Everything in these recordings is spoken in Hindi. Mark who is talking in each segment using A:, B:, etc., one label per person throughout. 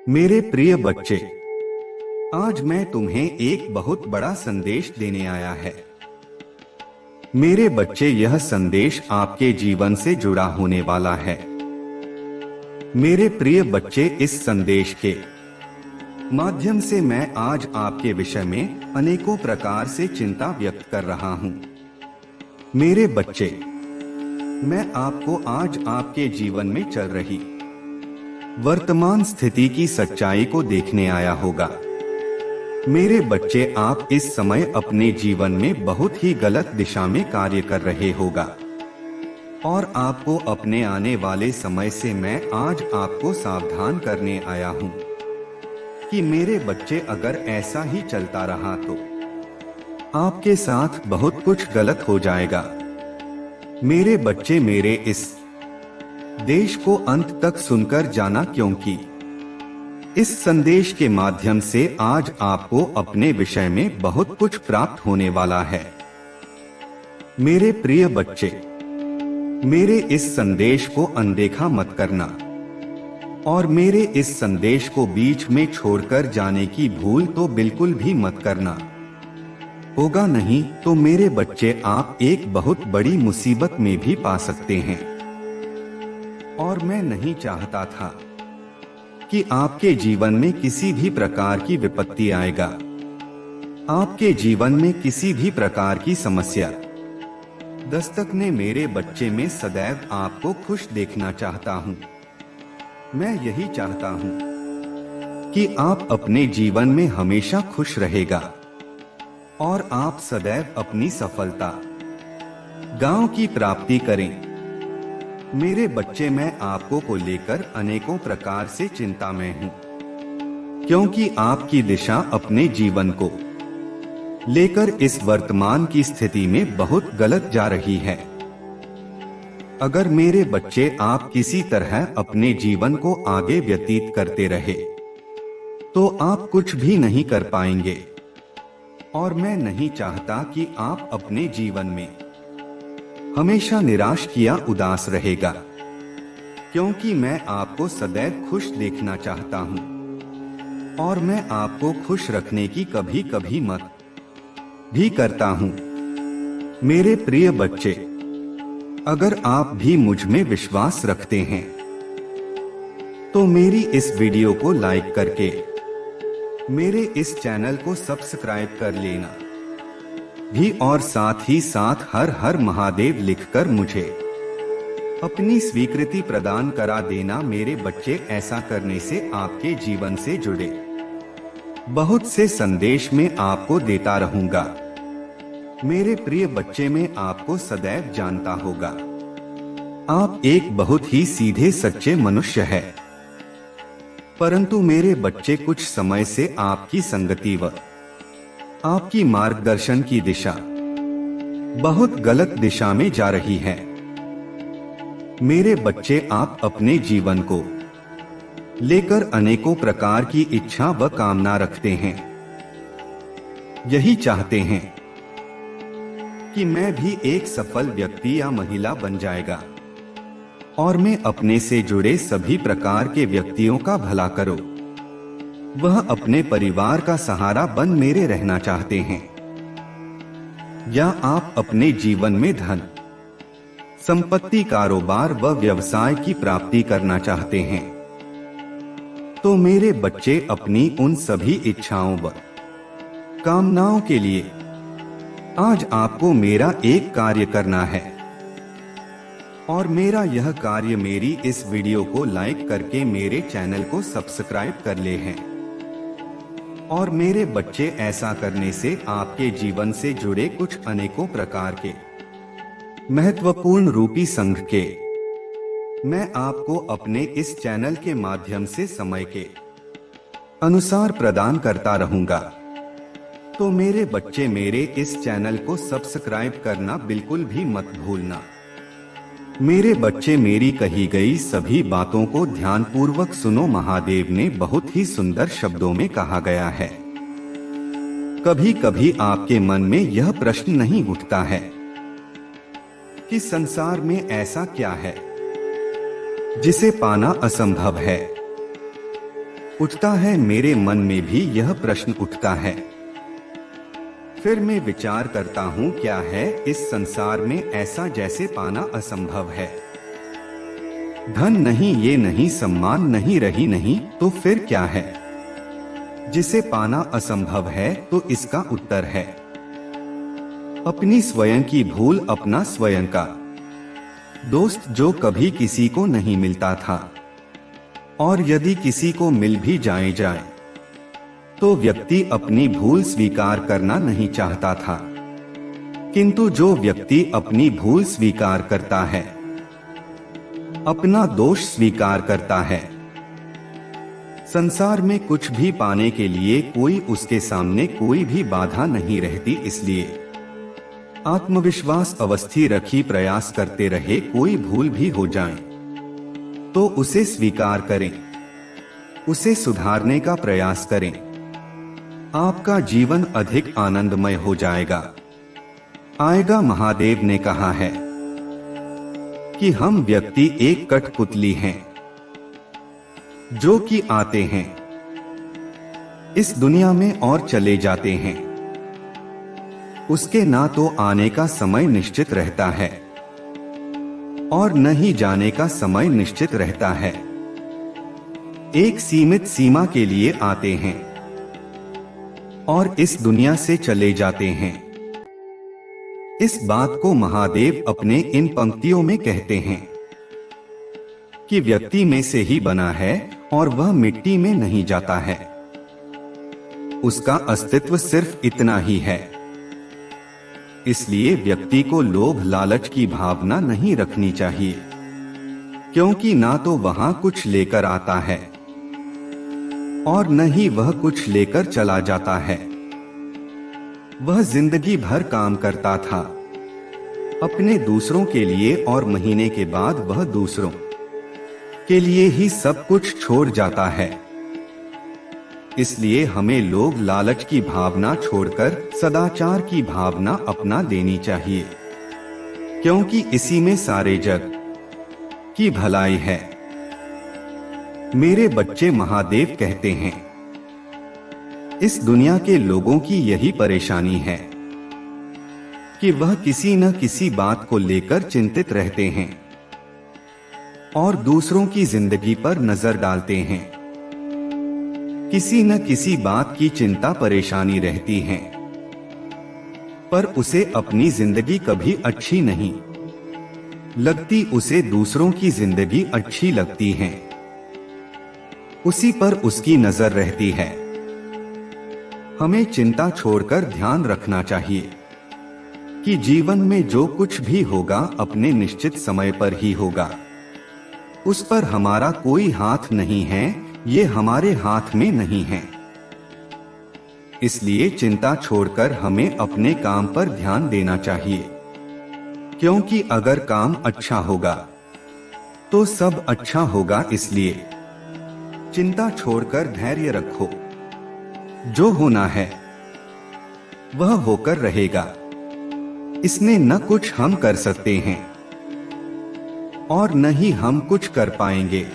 A: मेरे प्रिय बच्चे, आज मैं तुम्हें एक बहुत बड़ा संदेश देने आया है। मेरे बच्चे, यह संदेश आपके जीवन से जुड़ा होने वाला है। मेरे प्रिय बच्चे, इस संदेश के माध्यम से मैं आज आपके विषय में अनेकों प्रकार से चिंता व्यक्त कर रहा हूँ। मेरे बच्चे, मैं आपको आज आपके जीवन में चल रही वर्तमान स्थिति की सच्चाई को देखने आया होगा। मेरे बच्चे, आप इस समय अपने जीवन में बहुत ही गलत दिशा में कार्य कर रहे होगा और आपको अपने आने वाले समय से मैं आज आपको सावधान करने आया हूँ कि मेरे बच्चे, अगर ऐसा ही चलता रहा तो आपके साथ बहुत कुछ गलत हो जाएगा। मेरे बच्चे, मेरे इस देश को अंत तक सुनकर जाना, क्योंकि इस संदेश के माध्यम से आज आपको अपने विषय में बहुत कुछ प्राप्त होने वाला है। मेरे प्रिय बच्चे, मेरे इस संदेश को अनदेखा मत करना और मेरे इस संदेश को बीच में छोड़कर जाने की भूल तो बिल्कुल भी मत करना। होगा नहीं तो मेरे बच्चे, आप एक बहुत बड़ी मुसीबत में भी पा सकते हैं। और मैं नहीं चाहता था कि आपके जीवन में किसी भी प्रकार की विपत्ति आएगा, आपके जीवन में किसी भी प्रकार की समस्या दस्तक ने। मेरे बच्चे, में सदैव आपको खुश देखना चाहता हूँ। मैं यही चाहता हूँ कि आप अपने जीवन में हमेशा खुश रहेगा और आप सदैव अपनी सफलता गांव की प्राप्ति करें। मेरे बच्चे, मैं आपको को लेकर अनेकों प्रकार से चिंता में हूँ, क्योंकि आपकी दिशा अपने जीवन को लेकर इस वर्तमान की स्थिति में बहुत गलत जा रही है। अगर मेरे बच्चे, आप किसी तरह अपने जीवन को आगे व्यतीत करते रहे तो आप कुछ भी नहीं कर पाएंगे और मैं नहीं चाहता कि आप अपने जीवन में हमेशा निराश किया उदास रहेगा, क्योंकि मैं आपको सदैव खुश देखना चाहता हूँ और मैं आपको खुश रखने की कभी कभी मत भी करता हूँ। मेरे प्रिय बच्चे, अगर आप भी मुझ में विश्वास रखते हैं तो मेरी इस वीडियो को लाइक करके मेरे इस चैनल को सब्सक्राइब कर लेना भी और साथ ही साथ हर हर महादेव लिखकर मुझे अपनी स्वीकृति प्रदान करा देना। मेरे बच्चे, ऐसा करने से आपके जीवन से जुड़े बहुत से संदेश में आपको देता रहूंगा। मेरे प्रिय बच्चे, में आपको सदैव जानता होगा, आप एक बहुत ही सीधे सच्चे मनुष्य है। परंतु मेरे बच्चे, कुछ समय से आपकी संगति व आपकी मार्गदर्शन की दिशा बहुत गलत दिशा में जा रही है। मेरे बच्चे, आप अपने जीवन को लेकर अनेकों प्रकार की इच्छा व कामना रखते हैं। यही चाहते हैं कि मैं भी एक सफल व्यक्ति या महिला बन जाएगा और मैं अपने से जुड़े सभी प्रकार के व्यक्तियों का भला करो। वह अपने परिवार का सहारा बन मेरे रहना चाहते हैं। या आप अपने जीवन में धन संपत्ति, कारोबार व व्यवसाय की प्राप्ति करना चाहते हैं। तो मेरे बच्चे, अपनी उन सभी इच्छाओं व कामनाओं के लिए आज आपको मेरा एक कार्य करना है और मेरा यह कार्य मेरी इस वीडियो को लाइक करके मेरे चैनल को सब्सक्राइब कर ले हैं। और मेरे बच्चे, ऐसा करने से आपके जीवन से जुड़े कुछ अनेकों प्रकार के महत्वपूर्ण रूपी संघ के मैं आपको अपने इस चैनल के माध्यम से समय के अनुसार प्रदान करता रहूंगा। तो मेरे बच्चे, मेरे इस चैनल को सब्सक्राइब करना बिल्कुल भी मत भूलना। मेरे बच्चे, मेरी कही गई सभी बातों को ध्यानपूर्वक सुनो। महादेव ने बहुत ही सुंदर शब्दों में कहा गया है। कभी कभी आपके मन में यह प्रश्न नहीं उठता है कि संसार में ऐसा क्या है जिसे पाना असंभव है। उठता है, मेरे मन में भी यह प्रश्न उठता है। फिर मैं विचार करता हूँ, क्या है इस संसार में ऐसा जैसे पाना असंभव है। धन नहीं, ये नहीं, सम्मान नहीं, रही नहीं, तो फिर क्या है जिसे पाना असंभव है? तो इसका उत्तर है अपनी स्वयं की भूल, अपना स्वयं का दोस्त जो कभी किसी को नहीं मिलता था, और यदि किसी को मिल भी जाए तो व्यक्ति अपनी भूल स्वीकार करना नहीं चाहता था। किंतु जो व्यक्ति अपनी भूल स्वीकार करता है, अपना दोष स्वीकार करता है, संसार में कुछ भी पाने के लिए कोई उसके सामने कोई भी बाधा नहीं रहती। इसलिए आत्मविश्वास अवस्थी रखी प्रयास करते रहे, कोई भूल भी हो जाए तो उसे स्वीकार करें, उसे सुधारने का प्रयास करें। आपका जीवन अधिक आनंदमय हो जाएगा, आएगा। महादेव ने कहा है कि हम व्यक्ति एक कठपुतली हैं, जो कि आते हैं इस दुनिया में और चले जाते हैं। उसके ना तो आने का समय निश्चित रहता है और न ही जाने का समय निश्चित रहता है। एक सीमित सीमा के लिए आते हैं और इस दुनिया से चले जाते हैं। इस बात को महादेव अपने इन पंक्तियों में कहते हैं कि व्यक्ति में से ही बना है और वह मिट्टी में नहीं जाता है। उसका अस्तित्व सिर्फ इतना ही है। इसलिए व्यक्ति को लोभ लालच की भावना नहीं रखनी चाहिए, क्योंकि ना तो वहां कुछ लेकर आता है और न ही वह कुछ लेकर चला जाता है। वह जिंदगी भर काम करता था अपने दूसरों के लिए, और महीने के बाद वह दूसरों के लिए ही सब कुछ छोड़ जाता है। इसलिए हमें लोभ लालच की भावना छोड़कर सदाचार की भावना अपना लेनी चाहिए, क्योंकि इसी में सारे जग की भलाई है। मेरे बच्चे, महादेव कहते हैं, इस दुनिया के लोगों की यही परेशानी है कि वह किसी न किसी बात को लेकर चिंतित रहते हैं और दूसरों की जिंदगी पर नजर डालते हैं। किसी न किसी बात की चिंता परेशानी रहती है, पर उसे अपनी जिंदगी कभी अच्छी नहीं लगती, उसे दूसरों की जिंदगी अच्छी लगती है, उसी पर उसकी नजर रहती है। हमें चिंता छोड़कर ध्यान रखना चाहिए कि जीवन में जो कुछ भी होगा अपने निश्चित समय पर ही होगा। उस पर हमारा कोई हाथ नहीं है, ये हमारे हाथ में नहीं है। इसलिए चिंता छोड़कर हमें अपने काम पर ध्यान देना चाहिए, क्योंकि अगर काम अच्छा होगा तो सब अच्छा होगा। इसलिए चिंता छोड़कर धैर्य रखो। जो होना है वह होकर रहेगा। इसमें न कुछ हम कर सकते हैं और न ही हम कुछ कर पाएंगे,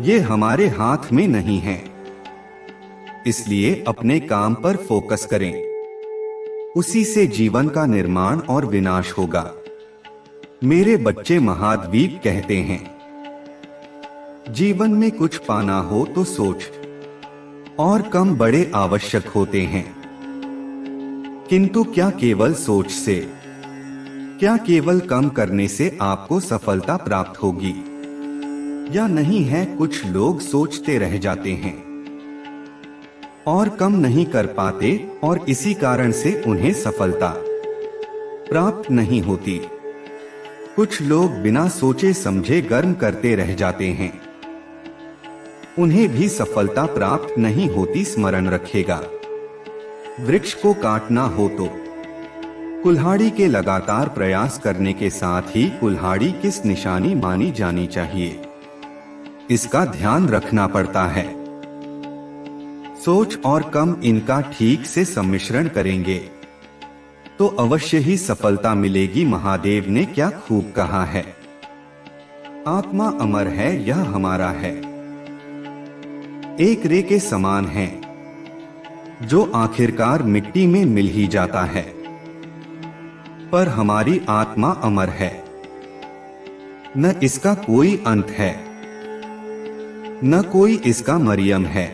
A: ये हमारे हाथ में नहीं है। इसलिए अपने काम पर फोकस करें, उसी से जीवन का निर्माण और विनाश होगा। मेरे बच्चे, महाद्वीप कहते हैं, जीवन में कुछ पाना हो तो सोच और कम बड़े आवश्यक होते हैं। किंतु क्या केवल सोच से, क्या केवल कम करने से आपको सफलता प्राप्त होगी या नहीं है? कुछ लोग सोचते रह जाते हैं और कम नहीं कर पाते, और इसी कारण से उन्हें सफलता प्राप्त नहीं होती। कुछ लोग बिना सोचे समझे कर्म करते रह जाते हैं, उन्हें भी सफलता प्राप्त नहीं होती। स्मरण रखेगा, वृक्ष को काटना हो तो कुल्हाड़ी के लगातार प्रयास करने के साथ ही कुल्हाड़ी किस निशानी मानी जानी चाहिए, इसका ध्यान रखना पड़ता है। सोच और कम इनका ठीक से सम्मिश्रण करेंगे तो अवश्य ही सफलता मिलेगी। महादेव ने क्या खूब कहा है, आत्मा अमर है, यह हमारा है। एक रे के समान है जो आखिरकार मिट्टी में मिल ही जाता है, पर हमारी आत्मा अमर है, न इसका कोई अंत है, न कोई इसका मरियम है।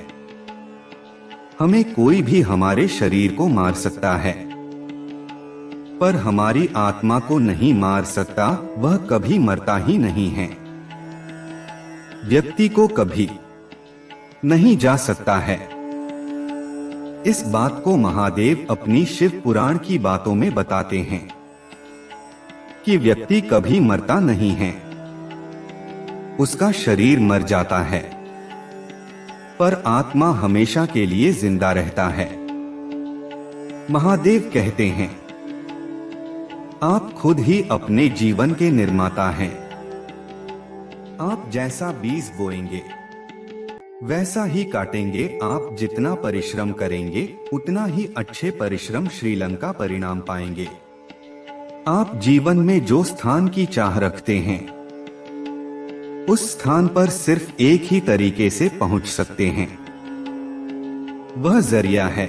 A: हमें कोई भी हमारे शरीर को मार सकता है, पर हमारी आत्मा को नहीं मार सकता, वह कभी मरता ही नहीं है। व्यक्ति को कभी नहीं जा सकता है। इस बात को महादेव अपनी शिव पुराण की बातों में बताते हैं कि व्यक्ति कभी मरता नहीं है, उसका शरीर मर जाता है, पर आत्मा हमेशा के लिए जिंदा रहता है। महादेव कहते हैं, आप खुद ही अपने जीवन के निर्माता हैं। आप जैसा बीज बोएंगे वैसा ही काटेंगे। आप जितना परिश्रम करेंगे उतना ही अच्छे परिश्रम श्रीलंका परिणाम पाएंगे। आप जीवन में जो स्थान की चाह रखते हैं उस स्थान पर सिर्फ एक ही तरीके से पहुंच सकते हैं, वह जरिया है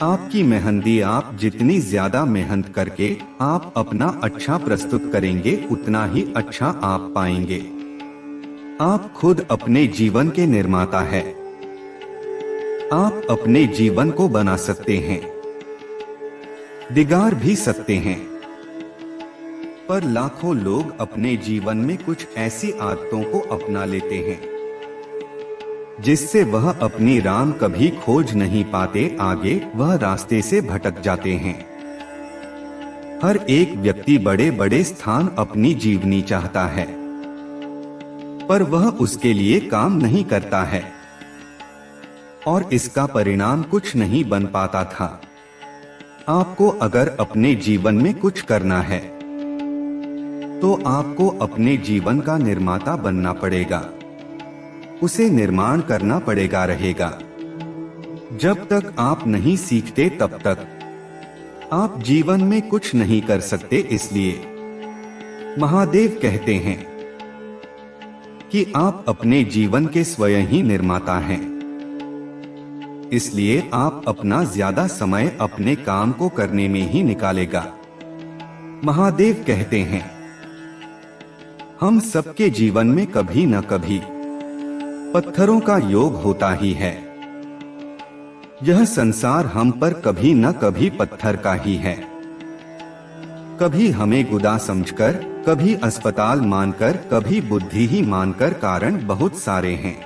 A: आपकी मेहंदी। आप जितनी ज्यादा मेहनत करके आप अपना अच्छा प्रस्तुत करेंगे उतना ही अच्छा आप पाएंगे। आप खुद अपने जीवन के निर्माता है। आप अपने जीवन को बना सकते हैं, बिगाड़ भी सकते हैं, पर लाखों लोग अपने जीवन में कुछ ऐसी आदतों को अपना लेते हैं जिससे वह अपनी राह कभी खोज नहीं पाते, आगे वह रास्ते से भटक जाते हैं। हर एक व्यक्ति बड़े बड़े स्थान अपनी जीवनी चाहता है, पर वह उसके लिए काम नहीं करता है और इसका परिणाम कुछ नहीं बन पाता था। आपको अगर अपने जीवन में कुछ करना है तो आपको अपने जीवन का निर्माता बनना पड़ेगा, उसे निर्माण करना पड़ेगा रहेगा। जब तक आप नहीं सीखते तब तक आप जीवन में कुछ नहीं कर सकते। इसलिए महादेव कहते हैं कि आप अपने जीवन के स्वयं ही निर्माता हैं। इसलिए आप अपना ज्यादा समय अपने काम को करने में ही निकालेगा। महादेव कहते हैं, हम सबके जीवन में कभी न कभी पत्थरों का योग होता ही है। यह संसार हम पर कभी न कभी पत्थर का ही है। कभी हमें गुदा समझकर, कभी अस्पताल मानकर, कभी बुद्धि ही मानकर। कारण बहुत सारे हैं,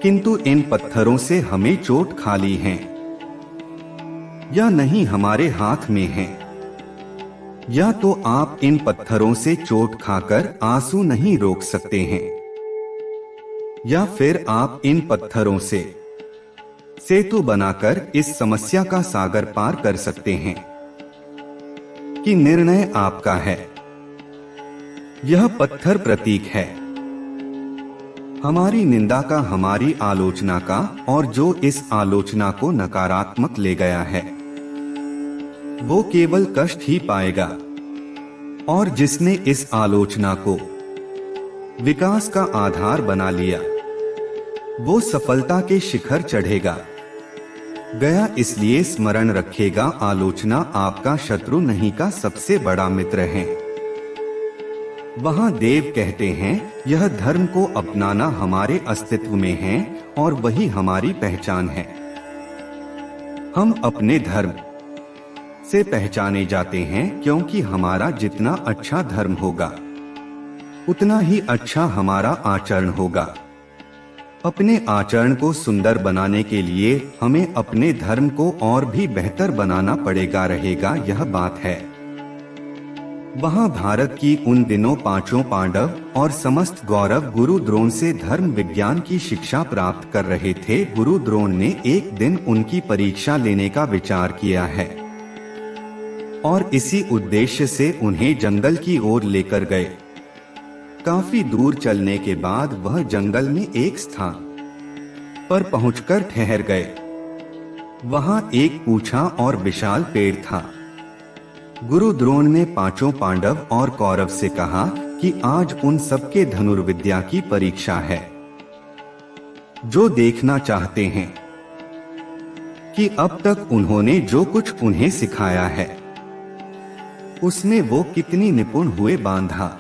A: किंतु इन पत्थरों से हमें चोट खाली है या नहीं हमारे हाथ में है। या तो आप इन पत्थरों से चोट खाकर आंसू नहीं रोक सकते हैं, या फिर आप इन पत्थरों से सेतु बनाकर इस समस्या का सागर पार कर सकते हैं कि निर्णय आपका है। यह पत्थर प्रतीक है हमारी निंदा का, हमारी आलोचना का, और जो इस आलोचना को नकारात्मक ले गया है वो केवल कष्ट ही पाएगा, और जिसने इस आलोचना को विकास का आधार बना लिया वो सफलता के शिखर चढ़ेगा गया। इसलिए स्मरण रखेगा, आलोचना आपका शत्रु नहीं का सबसे बड़ा मित्र है। वहां देव कहते हैं, यह धर्म को अपनाना हमारे अस्तित्व में है और वही हमारी पहचान है। हम अपने धर्म से पहचाने जाते हैं, क्योंकि हमारा जितना अच्छा धर्म होगा उतना ही अच्छा हमारा आचरण होगा। अपने आचरण को सुंदर बनाने के लिए हमें अपने धर्म को और भी बेहतर बनाना पड़ेगा रहेगा। यह बात है। वहां भारत की उन दिनों पांचों पांडव और समस्त गौरव गुरु द्रोण से धर्म विज्ञान की शिक्षा प्राप्त कर रहे थे। गुरु द्रोण ने एक दिन उनकी परीक्षा लेने का विचार किया है और इसी उद्देश्य से उन्हें जंगल की ओर लेकर गए। काफी दूर चलने के बाद वह जंगल में एक स्थान पर पहुंचकर ठहर गए। वहां एक ऊंचा और विशाल पेड़ था। गुरु द्रोण ने पांचों पांडव और कौरव से कहा कि आज उन सबके धनुर्विद्या की परीक्षा है। जो देखना चाहते हैं कि अब तक उन्होंने जो कुछ उन्हें सिखाया है उसमें वो कितनी निपुण हुए बांधा।